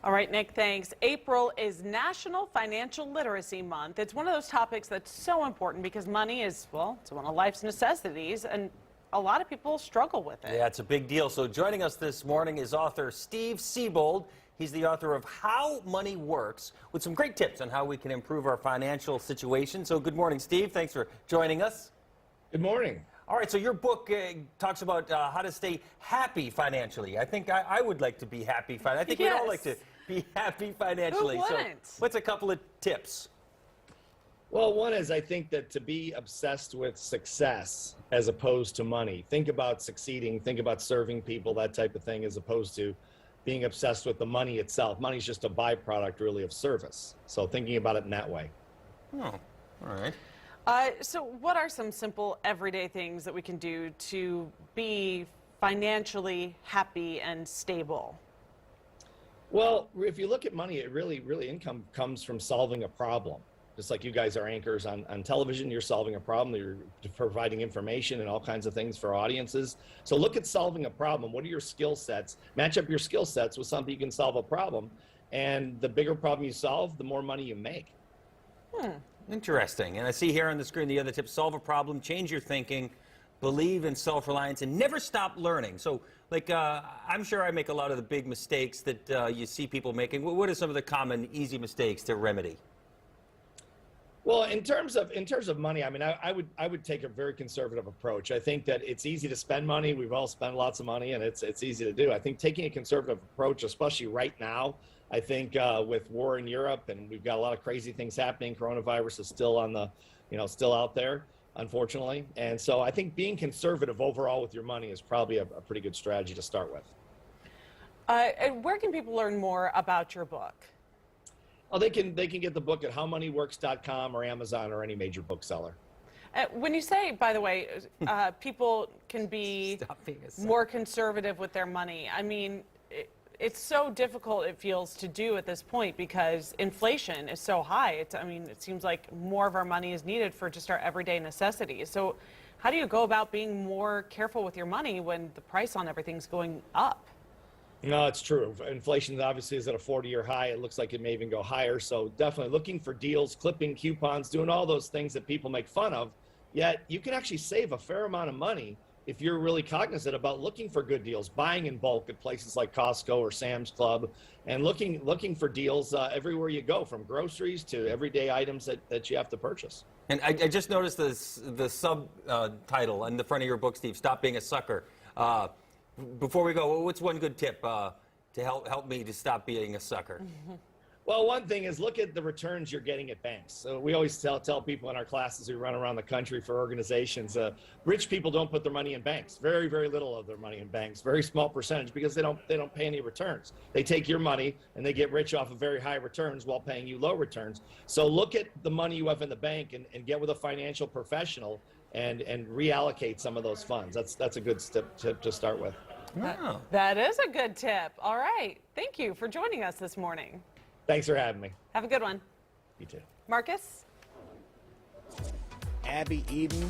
All right, Nick, thanks. April is National Financial Literacy Month. It's one of those topics that's so important because money is, well, it's one of life's necessities, and a lot of people struggle with it. Yeah, it's a big deal. So joining us this morning is author Steve Siebold. He's the author of How Money Works, with some great tips on how we can improve our financial situation. So good morning, Steve. Thanks for joining us. Good morning. All right, so your book talks about how to stay happy financially. I think I would like to be happy financially. I think we'd all like to be happy financially. Who wouldn't? So what's a couple of tips? Well, one is I think that to be obsessed with success as opposed to money. Think about succeeding, think about serving people, that type of thing, as opposed to being obsessed with the money itself. Money's just a byproduct, really, of service. So thinking about it in that way. Oh, all right. So what are some simple everyday things that we can do to be financially happy and stable? Well, if you look at money, it really income comes from solving a problem. Just like you guys are anchors on television, you're solving a problem, you're providing information and all kinds of things for audiences. So look at solving a problem. What are your skill sets? Match up your skill sets with something you can solve a problem. And the bigger problem you solve, the more money you make. Interesting. And I see here on the screen the other tip: solve a problem, change your thinking, believe in self-reliance, and never stop learning. So, like, I'm sure I make a lot of the big mistakes that you see people making. What are some of the common, easy mistakes to remedy? Well, in terms of money, I mean, I would take a very conservative approach. I think that it's easy to spend money. We've all spent lots of money, and it's easy to do. I think taking a conservative approach, especially right now, I think with war in Europe, and we've got a lot of crazy things happening. Coronavirus is still on the, still out there, unfortunately. And so I think being conservative overall with your money is probably a pretty good strategy to start with. And where can people learn more about your book? Oh, they can get the book at howmoneyworks.com or Amazon or any major bookseller. When you say, by the way, people can be more conservative with their money, I mean, it's so difficult, it feels, to do at this point because inflation is so high. It seems like more of our money is needed for just our everyday necessities. So how do you go about being more careful with your money when the price on everything's going up? No, it's true. Inflation obviously is at a 40-year high. It looks like it may even go higher. So definitely looking for deals, clipping coupons, doing all those things that people make fun of. Yet you can actually save a fair amount of money if you're really cognizant about looking for good deals, buying in bulk at places like Costco or Sam's Club, and looking for deals everywhere you go, from groceries to everyday items that you have to purchase. And I just noticed the subtitle on the front of your book, Steve, Stop Being a Sucker. Before we go, what's one good tip to help me to stop being a sucker? Well, one thing is look at the returns you're getting at banks. So we always tell people in our classes who run around the country for organizations, rich people don't put their money in banks. Very, very little of their money in banks. Very small percentage because they don't pay any returns. They take your money and they get rich off of very high returns while paying you low returns. So look at the money you have in the bank and get with a financial professional and reallocate some of those funds. That's a good tip to start with. Wow. That is a good tip. All right. Thank you for joining us this morning. Thanks for having me. Have a good one. You too. Marcus? Abby Eden.